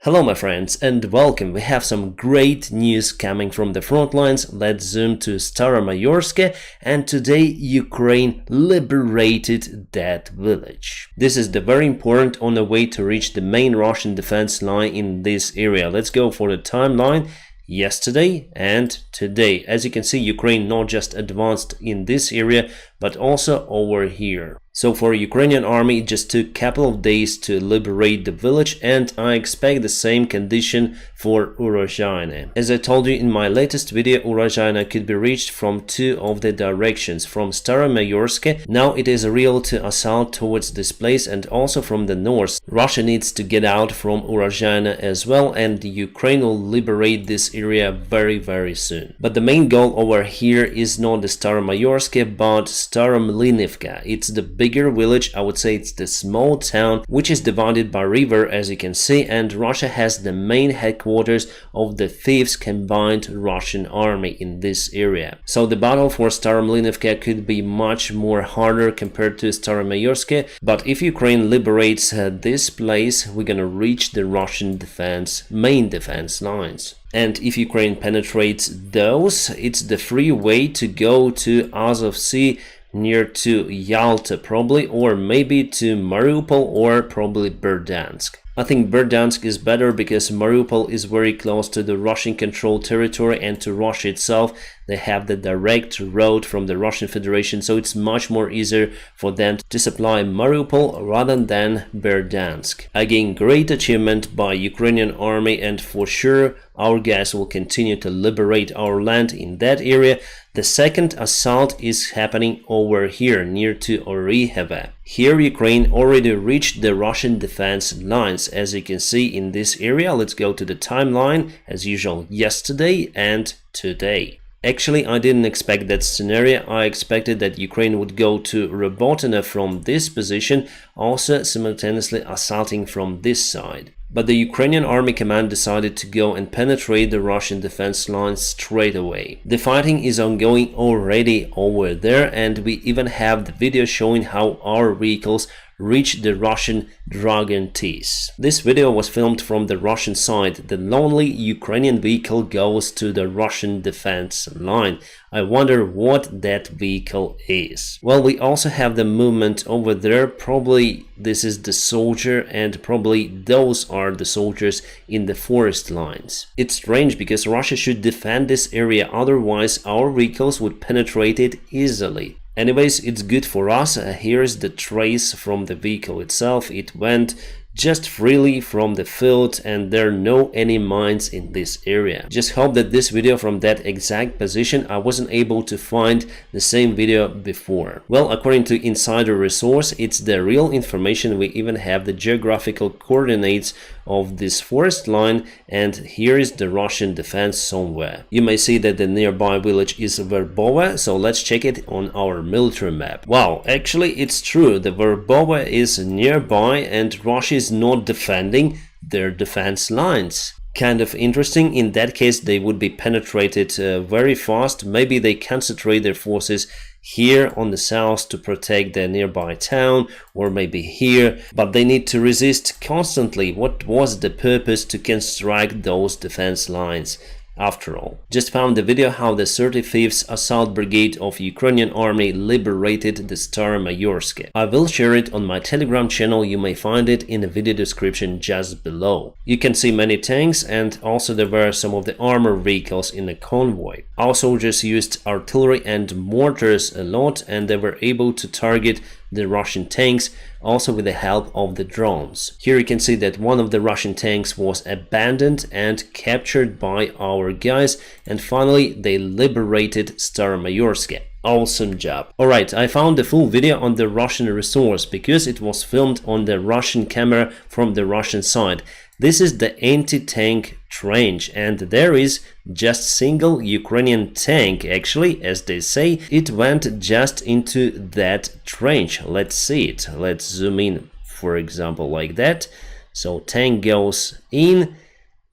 Hello my friends and welcome. We have some great news coming from the front lines. Let's zoom to Staramayorska, and today Ukraine liberated that village. This is the very important on the way to reach the main Russian defense line in this area. Let's go for the timeline. Yesterday and today. As you can see, Ukraine not just advanced in this area but also over here. So for Ukrainian army it just took a couple of days to liberate the village, and I expect the same condition for Urozhaine. As I told you in my latest video, Urozhaine could be reached from two of the directions, from Staramayorska. Now it is real to assault towards this place, and also from the north. Russia needs to get out from Urozhaine as well, and Ukraine will liberate this area very soon. But the main goal over here is not the Staramayorska but Staramlinivka. It's the bigger village. I would say it's the small town which is divided by river, as you can see, and Russia has the main headquarters of the 5th combined Russian army in this area. So the battle for Staramlinivka could be much more harder compared to Staramayorska, but if Ukraine liberates this place, we're gonna reach the Russian main defense lines. And if Ukraine penetrates those, it's the free way to go to Azov Sea, near to Yalta probably, or maybe to Mariupol, or probably Berdansk. I think Berdansk is better because Mariupol is very close to the Russian controlled territory and to Russia itself. They have the direct road from the Russian Federation, so it's much more easier for them to supply Mariupol rather than Berdansk. Again, great achievement by Ukrainian army, and for sure our guys will continue to liberate our land in that area. The second assault is happening over here near to Oriheva. Here Ukraine already reached the Russian defense lines, as you can see in this area. Let's go to the timeline as usual, yesterday and today. Actually, I didn't expect that scenario. I expected that Ukraine would go to Robotyne from this position, also simultaneously assaulting from this side. But the Ukrainian army command decided to go and penetrate the Russian defense lines straight away. The fighting is ongoing already over there, and we even have the video showing how our vehicles reach the Russian Dragon Ts. This video was filmed from the Russian side. The lonely Ukrainian vehicle goes to the Russian defense line. I wonder what that vehicle is. Well, we also have the movement over there. Probably this is the soldier, and probably those are the soldiers in the forest lines. It's strange because Russia should defend this area, otherwise our vehicles would penetrate it easily. Anyways, it's good for us. Here's the trace from the vehicle itself. It went just freely from the field, and there are no any mines in this area. Just hope that this video from that exact position, I wasn't able to find the same video before. Well, according to insider resource, it's the real information. We even have the geographical coordinates of this forest line, and here is the Russian defense somewhere. You may see that the nearby village is Verbova, so let's check it on our military map. Wow, actually it's true, the Verbova is nearby and Russia is not defending their defense lines. Kind of interesting. In that case they would be penetrated very fast. Maybe they concentrate their forces here on the south to protect the nearby town, or maybe here, but they need to resist constantly. What was the purpose to construct those defense lines? After all, just found the video how the 35th Assault Brigade of Ukrainian Army liberated the Staramayorska. I will share it on my Telegram channel. You may find it in the video description just below. You can see many tanks, and also there were some of the armor vehicles in the convoy. Our soldiers used artillery and mortars a lot, and they were able to target the Russian tanks, also with the help of the drones. Here you can see that one of the Russian tanks was abandoned and captured by our guys, and finally they liberated Staramayorska. Awesome job. Alright, I found the full video on the Russian resource because it was filmed on the Russian camera from the Russian side. This is the anti-tank trench, and there is just single Ukrainian tank. Actually, as they say, it went just into that trench. Let's see it. Let's zoom in, for example, like that. So tank goes in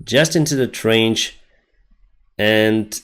just into the trench, and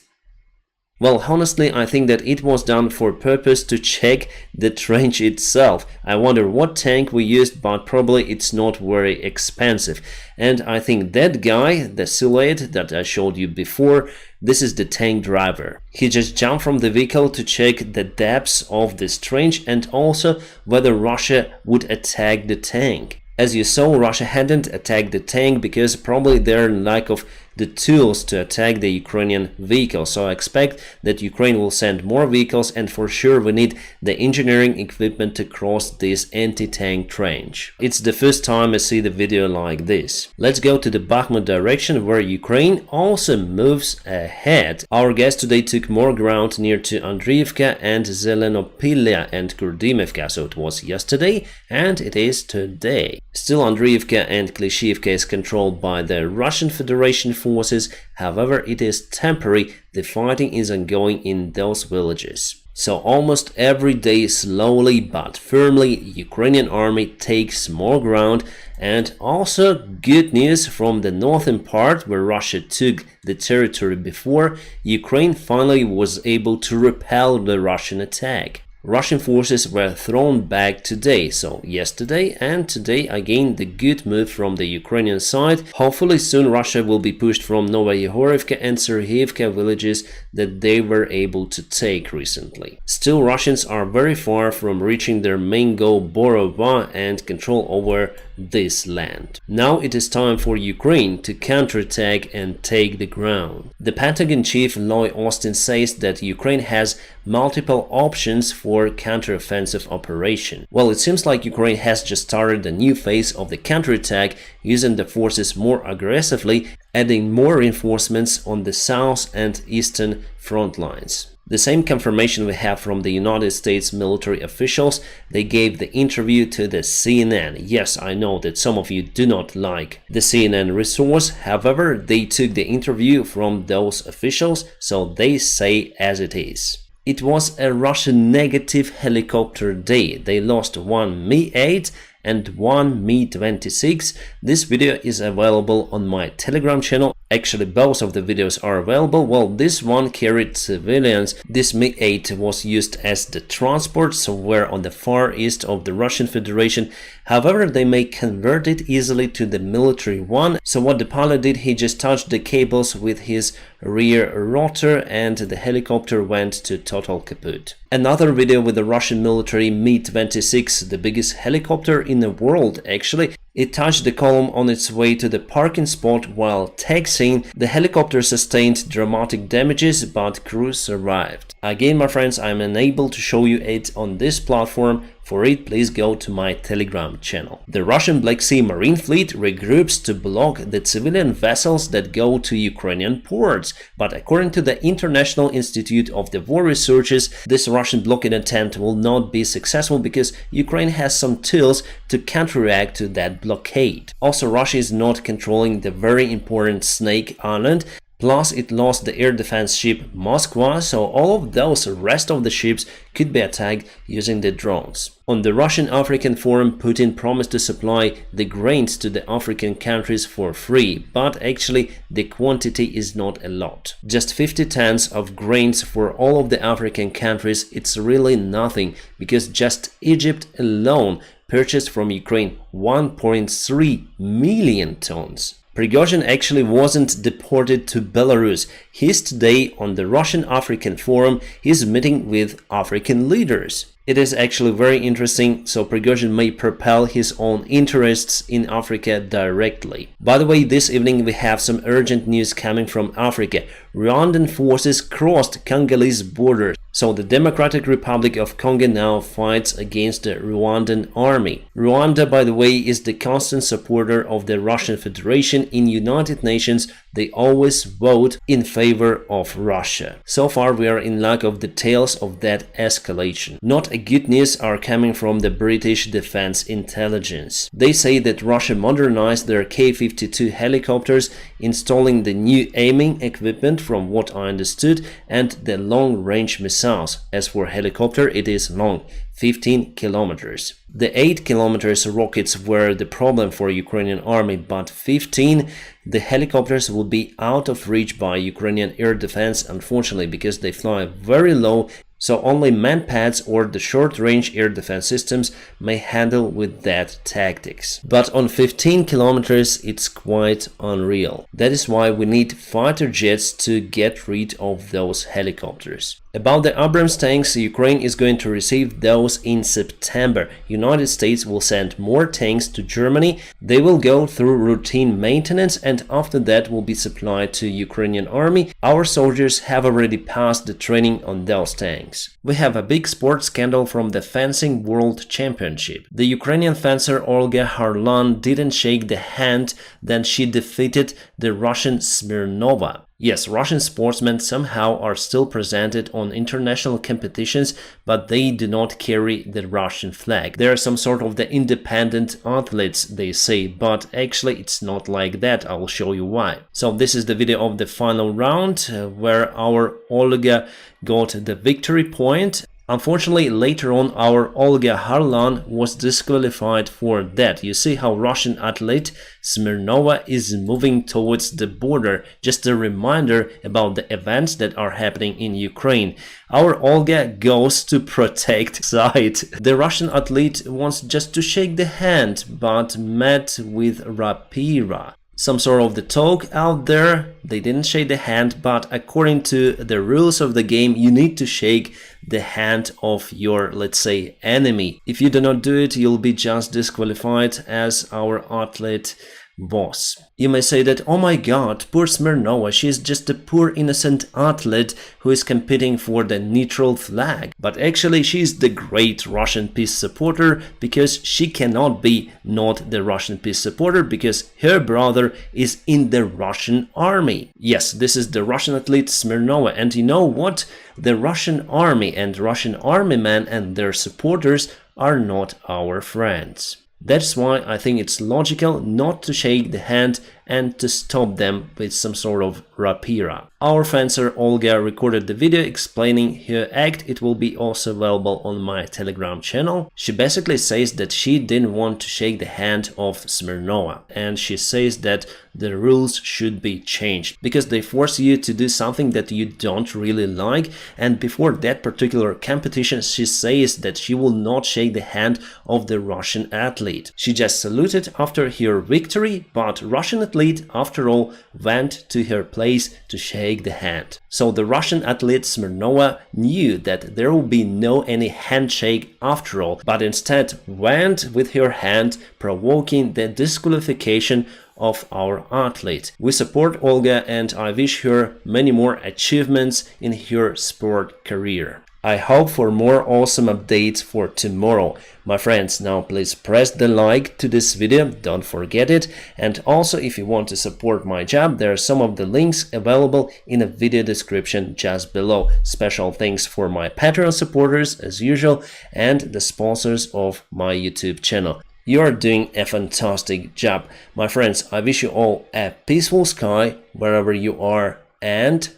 Well, honestly, I think that it was done for purpose to check the trench itself. I wonder what tank we used, but probably it's not very expensive. And I think that guy, the silhouette that I showed you before, this is the tank driver. He just jumped from the vehicle to check the depths of this trench and also whether Russia would attack the tank. As you saw, Russia hadn't attacked the tank because probably they're in lack of the tools to attack the Ukrainian vehicles. So I expect that Ukraine will send more vehicles, and for sure we need the engineering equipment to cross this anti-tank trench. It's the first time I see the video like this. Let's go to the Bakhmut direction, where Ukraine also moves ahead. Our guys today took more ground near to Andriivka and Zelenopilya and Kurdimivka, so it was yesterday and it is today. Still, Andriivka and Klishivka is controlled by the Russian Federation forces, however it is temporary, the fighting is ongoing in those villages. So almost every day, slowly but firmly, Ukrainian army takes more ground. And also good news from the northern part, where Russia took the territory before, Ukraine finally was able to repel the Russian attack. Russian forces were thrown back today, so yesterday and today again the good move from the Ukrainian side. Hopefully soon Russia will be pushed from Novoyegorivka and Serhiivka villages that they were able to take recently. Still, Russians are very far from reaching their main goal Borova and control over this land. Now it is time for Ukraine to counterattack and take the ground. The Pentagon chief Lloyd Austin says that Ukraine has multiple options for counteroffensive operation. Well, it seems like Ukraine has just started a new phase of the counterattack, using the forces more aggressively, adding more reinforcements on the south and eastern front lines. The same confirmation we have from the United States military officials. They gave the interview to the CNN. Yes, I know that some of you do not like the CNN resource. However, they took the interview from those officials, so they say as it is. It was a Russian negative helicopter day. They lost one Mi-8 and one Mi-26. This video is available on my Telegram channel. Actually, both of the videos are available. Well, this one carried civilians. This Mi-8 was used as the transport somewhere on the far east of the Russian Federation. However, they may convert it easily to the military one. So what the pilot did, he just touched the cables with his rear rotor and the helicopter went to total kaput. Another video with the Russian military Mi-26, the biggest helicopter in the world actually. It touched the column on its way to the parking spot while taxiing. The helicopter sustained dramatic damages, but crew survived. Again, my friends, I am unable to show you it on this platform. For it, please go to my Telegram channel. The Russian Black Sea Marine Fleet regroups to block the civilian vessels that go to Ukrainian ports. But according to the International Institute of the War Researches, this Russian blockade attempt will not be successful because Ukraine has some tools to counteract to that blockade. Also, Russia is not controlling the very important Snake Island. Plus, it lost the air defense ship Moskva, so all of those rest of the ships could be attacked using the drones. On the Russian-African Forum, Putin promised to supply the grains to the African countries for free, but actually the quantity is not a lot. Just 50 tons of grains for all of the African countries, it's really nothing, because just Egypt alone purchased from Ukraine 1.3 million tons. Prigozhin actually wasn't deported to Belarus. He's today on the Russian-African Forum. He's meeting with African leaders. It is actually very interesting, so Prigozhin may propel his own interests in Africa directly. By the way, this evening we have some urgent news coming from Africa. Rwandan forces crossed Congolese border, so the Democratic Republic of Congo now fights against the Rwandan army. Rwanda, by the way, is the constant supporter of the Russian Federation in United Nations. They always vote in favor of Russia. So far we are in lack of details of that escalation. Not a good news are coming from the British Defense Intelligence. They say that Russia modernized their K-52 helicopters, installing the new aiming equipment from what I understood and the long-range missiles. As for helicopter, it is long, 15 kilometers. The 8 kilometers rockets were the problem for Ukrainian army, but 15, the helicopters will be out of reach by Ukrainian air defense, unfortunately, because they fly very low. So only manpads or the short-range air defense systems may handle with that tactics. But on 15 kilometers it's quite unreal. That is why we need fighter jets to get rid of those helicopters. About the Abrams tanks, Ukraine is going to receive those in September. United States will send more tanks to Germany. They will go through routine maintenance and after that will be supplied to Ukrainian army. Our soldiers have already passed the training on those tanks. We have a big sports scandal from the Fencing World Championship. The Ukrainian fencer Olga Harlan didn't shake the hand, then she defeated the Russian Smirnova. Yes, Russian sportsmen somehow are still presented on international competitions, but they do not carry the Russian flag. They are some sort of the independent athletes, they say, but actually it's not like that. I will show you why. So this is the video of the final round where our Olga got the victory point. Unfortunately, later on, our Olga Harlan was disqualified for that. You see how Russian athlete Smirnova is moving towards the border. Just a reminder about the events that are happening in Ukraine. Our Olga goes to protect side. The Russian athlete wants just to shake the hand, but met with rapira. Some sort of the talk out there. They didn't shake the hand, but according to the rules of the game, you need to shake the hand of your, let's say, enemy. If you do not do it, you'll be just disqualified as our athlete was. You may say that, oh my god, poor Smirnova, she is just a poor innocent athlete who is competing for the neutral flag. But actually she is the great Russian peace supporter, because she cannot be not the Russian peace supporter because her brother is in the Russian army. Yes, this is the Russian athlete Smirnova, and you know what? The Russian army and Russian army men and their supporters are not our friends. That's why I think it's logical not to shake the hand and to stop them with some sort of rapira. Our fencer Olga recorded the video explaining her act. It will be also available on my Telegram channel. She basically says that she didn't want to shake the hand of Smirnova, and she says that the rules should be changed because they force you to do something that you don't really like. And before that particular competition, she says that she will not shake the hand of the Russian athlete. She just saluted after her victory, but Russian athlete after all went to her place to shake the hand. So the Russian athlete Smirnova knew that there will be no any handshake after all, but instead went with her hand, provoking the disqualification of our athlete. We support Olga and I wish her many more achievements in her sport career. I hope for more awesome updates for tomorrow. My friends, now please press the like to this video, don't forget it. And also if you want to support my job, there are some of the links available in the video description just below. Special thanks for my Patreon supporters as usual and the sponsors of my YouTube channel. You are doing a fantastic job. My friends, I wish you all a peaceful sky wherever you are and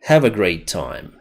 have a great time.